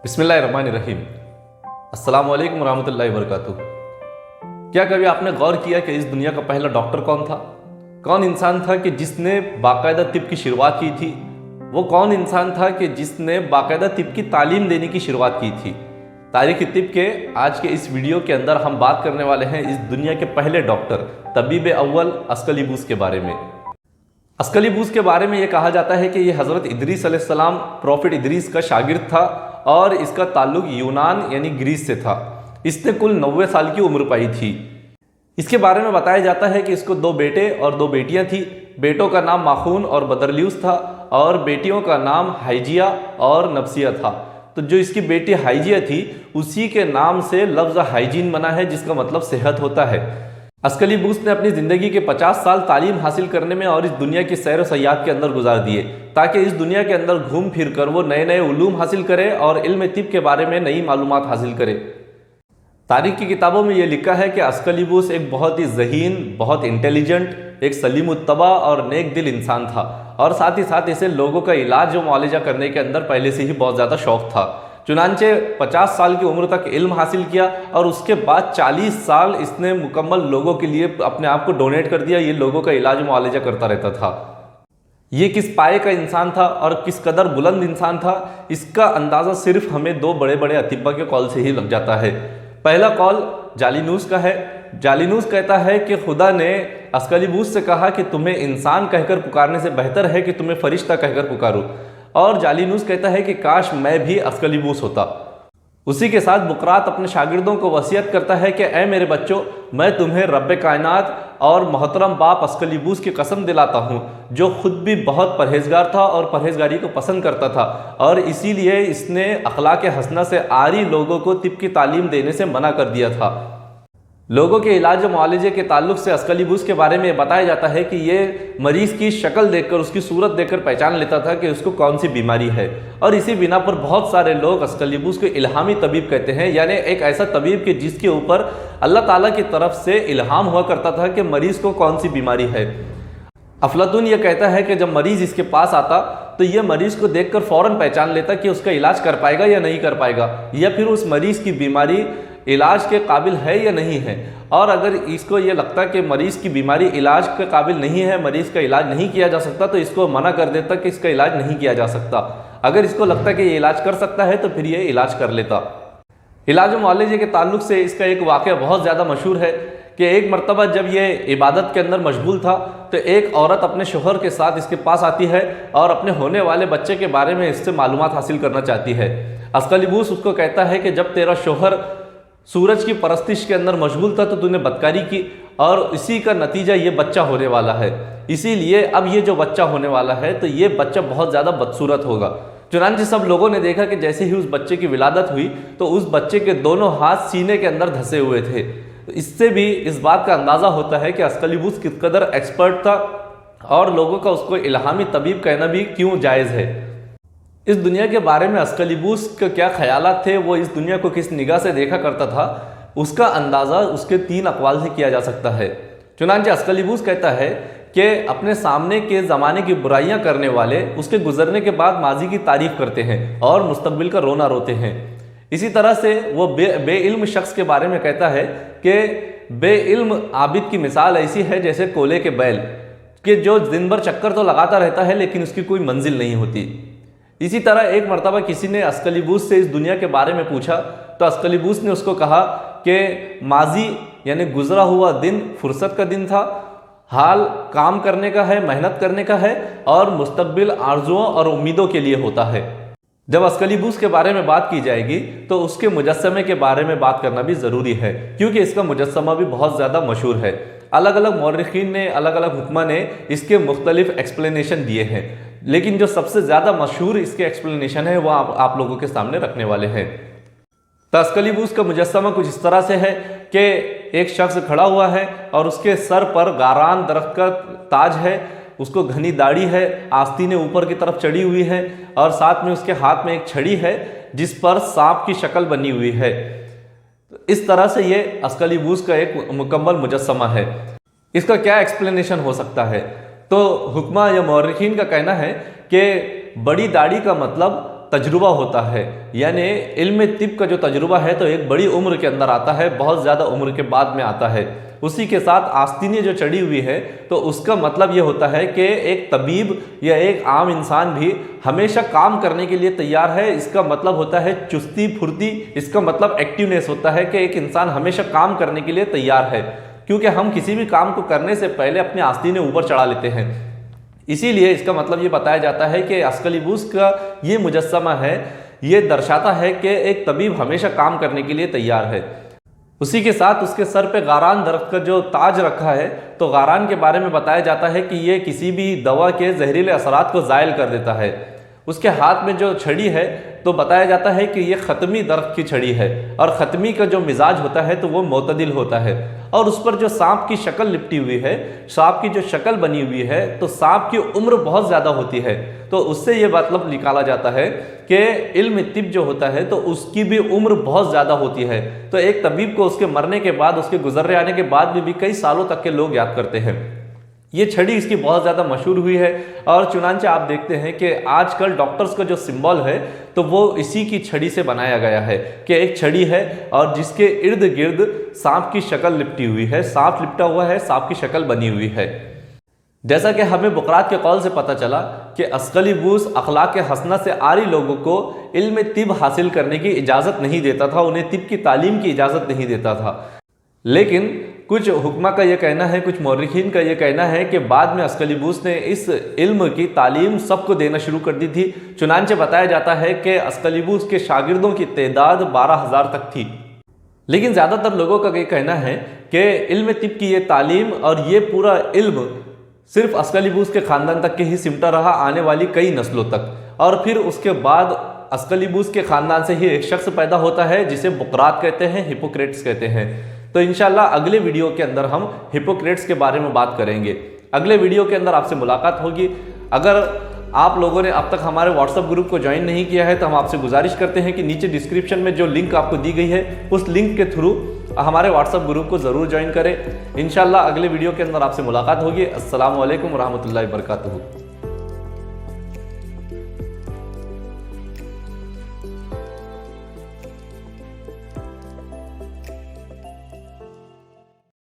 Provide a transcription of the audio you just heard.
बिस्मिल्लाहिर्रहमानिर्रहीम। अस्सलाम वालेकुम रहमतुल्लाहि वबरकातुहू। क्या कभी आपने गौर किया कि इस दुनिया का पहला डॉक्टर कौन था? कौन इंसान था कि जिसने बाकायदा तिब की शुरुआत की थी? वो कौन इंसान था कि जिसने बाकायदा तिब की तालीम देने की शुरुआत की थी? तारीख़ तिब के आज के इस वीडियो के अंदर हम बात करने वाले हैं इस दुनिया के पहले डॉक्टर तबीब अव्वल अस्कलिबूस के बारे में। अस्कलिबूस के बारे में ये कहा जाता है कि ये हज़रत इदरीस अलैहिस्सलाम प्रॉफिट इदरीस का शागिर्द था और इसका ताल्लुक यूनान यानी ग्रीस से था। इसने कुल 90 साल की उम्र पाई थी। इसके बारे में बताया जाता है कि इसको 2 बेटे और 2 बेटियां थी। बेटों का नाम माखून और बदरल्यूस था और बेटियों का नाम हाइजिया और नफसिया था। तो जो इसकी बेटी हाइजिया थी उसी के नाम से लफ्ज़ हाइजीन बना है, जिसका मतलब सेहत होता है। अस्कलिबूस ने अपनी ज़िंदगी के 50 साल तालीम हासिल करने में और इस दुनिया की सैर व सयाहत के अंदर गुजार दिए, ताकि इस दुनिया के अंदर घूम फिर कर वो नए नए उलूम हासिल करे और इल्म तिब के बारे में नई मालूमात हासिल करे। तारीख़ की किताबों में ये लिखा है कि अस्कलिबूस एक बहुत ही ज़हीन, बहुत इंटेलिजेंट, एक सलीमुत्तबा और नेक दिल इंसान था और साथ ही साथ इसे लोगों का इलाज व मुआलजा करने के अंदर पहले से ही बहुत ज़्यादा शौक़ था। चुनांचे 50 साल की उम्र तक इल्म हासिल किया और उसके बाद 40 साल इसने मुकम्मल लोगों के लिए अपने आप को डोनेट कर दिया। ये लोगों का इलाज मुआलजा करता रहता था। ये किस पाए का इंसान था और किस कदर बुलंद इंसान था, इसका अंदाज़ा सिर्फ हमें 2 बड़े बड़े अतिब्बा के कौल से ही लग जाता है। पहला कौल जालिनूस का है। जालिनूस कहता है कि खुदा ने अस्कलिबूस से कहा कि तुम्हें इंसान कहकर पुकारने से बेहतर है कि तुम्हें फरिश्ता कहकर पुकारूं। और जालिनूस कहता है कि काश मैं भी अस्कलिबूस होता। उसी के साथ बुकरात अपने शागिर्दों को वसीयत करता है कि ऐ मेरे बच्चों, मैं तुम्हें रब्बे कायनात और मोहतरम बाप अस्कलिबूस की कसम दिलाता हूँ, जो खुद भी बहुत परहेजगार था और परहेजगारी को पसंद करता था, और इसीलिए इसने अखलाक हसना से आरी लोगों को तिब की तालीम देने से मना कर दिया था। लोगों के इलाज मुआलजे के ताल्लुक से अस्कलिबूस के बारे में बताया जाता है कि ये मरीज़ की शक्ल देखकर, उसकी सूरत देखकर पहचान लेता था कि उसको कौन सी बीमारी है, और इसी बिना पर बहुत सारे लोग अस्कलिबूस को इल्हामी तबीब कहते हैं, यानी एक ऐसा तबीब कि जिसके ऊपर अल्लाह ताला की तरफ से इल्हाम हुआ करता था कि मरीज़ को कौन सी बीमारी है। अफलातून ये कहता है कि जब मरीज़ इसके पास आता तो ये मरीज़ को देखकर फ़ौरन पहचान लेता कि उसका इलाज कर पाएगा या नहीं कर पाएगा, या फिर उस मरीज़ की बीमारी इलाज के काबिल है या नहीं है। और अगर इसको ये लगता कि मरीज़ की बीमारी इलाज के काबिल नहीं है, मरीज़ का इलाज नहीं किया जा सकता, तो इसको मना कर देता कि इसका इलाज नहीं किया जा सकता। अगर इसको लगता कि ये इलाज कर सकता है तो फिर ये इलाज कर लेता। इलाज मुआलजे के ताल्लुक से इसका एक वाक़या बहुत ज़्यादा मशहूर है कि एक मरतबा जब ये इबादत के अंदर मशगूल था तो एक औरत अपने शोहर के साथ इसके पास आती है और अपने होने वाले बच्चे के बारे में इससे मालूमात हासिल करना चाहती है। अस्कलिबूस उसको कहता है कि जब तेरा शोहर सूरज की परस्तिश के अंदर मशगूल था तो तूने बदकारी की, और इसी का नतीजा ये बच्चा होने वाला है। इसीलिए अब ये जो बच्चा होने वाला है तो ये बच्चा बहुत ज़्यादा बदसूरत होगा। चुनांचे सब लोगों ने देखा कि जैसे ही उस बच्चे की विलादत हुई तो उस बच्चे के दोनों हाथ सीने के अंदर धंसे हुए थे। तो इससे भी इस बात का अंदाज़ा होता है कि अस्कलिबूस किस कदर एक्सपर्ट था और लोगों का उसको इल्हामी तबीब कहना भी क्यों जायज़ है। इस दुनिया के बारे में अस्कलिबूस के क्या ख्यालात थे, वो इस दुनिया को किस निगाह से देखा करता था, उसका अंदाज़ा उसके 3 अक़वाल से किया जा सकता है। चुनांचे अस्कलिबूस कहता है कि अपने सामने के ज़माने की बुराइयां करने वाले उसके गुजरने के बाद माजी की तारीफ़ करते हैं और मुस्तकबिल का रोना रोते हैं। इसी तरह से वो बेइल्म शख्स के बारे में कहता है कि बेइल्म आबिद की मिसाल ऐसी है जैसे कोले के बैल कि जो दिन भर चक्कर तो लगाता रहता है लेकिन उसकी कोई मंजिल नहीं होती। इसी तरह एक मरतबा किसी ने अस्कलिबूस से इस दुनिया के बारे में पूछा तो अस्कलिबूस ने उसको कहा कि माजी यानी गुजरा हुआ दिन फुर्सत का दिन था, हाल काम करने का है, मेहनत करने का है, और मुस्तकबिल आरजुओं और उम्मीदों के लिए होता है। जब अस्कलिबूस के बारे में बात की जाएगी तो उसके मुजस्समे के बारे में बात करना भी ज़रूरी है, क्योंकि इसका मुजस्समा भी बहुत ज़्यादा मशहूर है। अलग अलग मौरखीन ने, अलग अलग हुक्मा ने इसके मुख्तलिफ एक्सप्लेनेशन दिए हैं, लेकिन जो सबसे ज़्यादा मशहूर इसके एक्सप्लेनेशन है वो आप लोगों के सामने रखने वाले हैं। तो अस्कलिबूस का मुजस्समा कुछ इस तरह से है कि एक शख्स खड़ा हुआ है और उसके सर पर गारान दरख्त का ताज है, उसको घनी दाढ़ी है, आस्तीनें ऊपर की तरफ चढ़ी हुई है, और साथ में उसके हाथ में एक छड़ी है जिस पर सांप की शक्ल बनी हुई है। इस तरह से ये अस्कलिबूस का एक मुकम्मल मुजस्समा है। इसका क्या एक्सप्लेनेशन हो सकता है? तो हुक्मा या मौरखीन का कहना है कि बड़ी दाढ़ी का मतलब तजुर्बा होता है, यानी इल्म तिब का जो तजुर्बा है तो एक बड़ी उम्र के अंदर आता है, बहुत ज़्यादा उम्र के बाद में आता है। उसी के साथ आस्तीनें जो चढ़ी हुई है तो उसका मतलब ये होता है कि एक तबीब या एक आम इंसान भी हमेशा काम करने के लिए तैयार है। इसका मतलब होता है चुस्ती फुर्ती, इसका मतलब एक्टिवनेस होता है कि एक इंसान हमेशा काम करने के लिए तैयार है, क्योंकि हम किसी भी काम को करने से पहले अपनी आस्तीनें ऊपर चढ़ा लेते हैं। इसीलिए इसका मतलब ये बताया जाता है कि अस्कलिबूस का ये मुजस्समा है, ये दर्शाता है कि एक तबीब हमेशा काम करने के लिए तैयार है। उसी के साथ उसके सर पे गारान दरख्त का जो ताज रखा है तो गारान के बारे में बताया जाता है कि ये किसी भी दवा के जहरीले असरात को ज़ायल कर देता है। उसके हाथ में जो छड़ी है तो बताया जाता है कि ये ख़त्मी दरख्त की छड़ी है, और ख़त्मी का जो मिजाज होता है तो वो मोतदिल होता है। और उस पर जो सांप की शक्ल लिपटी हुई है, सांप की जो शक्ल बनी हुई है, तो सांप की उम्र बहुत ज़्यादा होती है। तो उससे ये मतलब निकाला जाता है कि इल्म तिब जो होता है तो उसकी भी उम्र बहुत ज़्यादा होती है। तो एक तबीब को उसके मरने के बाद, उसके गुजर आने के बाद भी कई सालों तक के लोग याद करते हैं। ये छड़ी इसकी बहुत ज़्यादा मशहूर हुई है, और चुनांचे आप देखते हैं कि आजकल डॉक्टर्स का जो सिंबल है तो वो इसी की छड़ी से बनाया गया है कि एक छड़ी है और जिसके इर्द गिर्द सांप की शक्ल लिपटी हुई है, सांप लिपटा हुआ है, सांप की शक्ल बनी हुई है। जैसा कि हमें बुकरात के कौल से पता चला कि अस्कलिबूस अखलाक हसना से आरी लोगों को इल्म तिब हासिल करने की इजाज़त नहीं देता था, उन्हें तिब की तालीम की इजाज़त नहीं देता था। लेकिन कुछ हुक्मा का ये कहना है, कुछ मौरिखीन का ये कहना है कि बाद में अस्कलिबूस ने इस इल्म की तालीम सबको देना शुरू कर दी थी। चुनांचे बताया जाता है कि अस्कलिबूस के शागिर्दों की तादाद 12,000 तक थी। लेकिन ज़्यादातर लोगों का ये कहना है कि इल्म तिब की ये तालीम और ये पूरा इल्म सिर्फ अस्कलिबूस के ख़ानदान तक के ही सिमटा रहा, आने वाली कई नस्लों तक। और फिर उसके बाद अस्कलिबूस के ख़ानदान से ही एक शख्स पैदा होता है जिसे बुकरात कहते हैं, हिपोक्रेट्स कहते हैं। तो इंशाल्लाह अगले वीडियो के अंदर हम हिपोक्रेट्स के बारे में बात करेंगे। अगले वीडियो के अंदर आपसे मुलाकात होगी। अगर आप लोगों ने अब तक हमारे व्हाट्सएप ग्रुप को ज्वाइन नहीं किया है तो हम आपसे गुजारिश करते हैं कि नीचे डिस्क्रिप्शन में जो लिंक आपको दी गई है उस लिंक के थ्रू हमारे व्हाट्सएप ग्रुप को ज़रूर ज्वाइन करें। इंशाल्लाह अगले वीडियो के अंदर आपसे मुलाकात होगी। अस्सलामु अलैकुम रहमतुल्लाहि व बरकातुहू।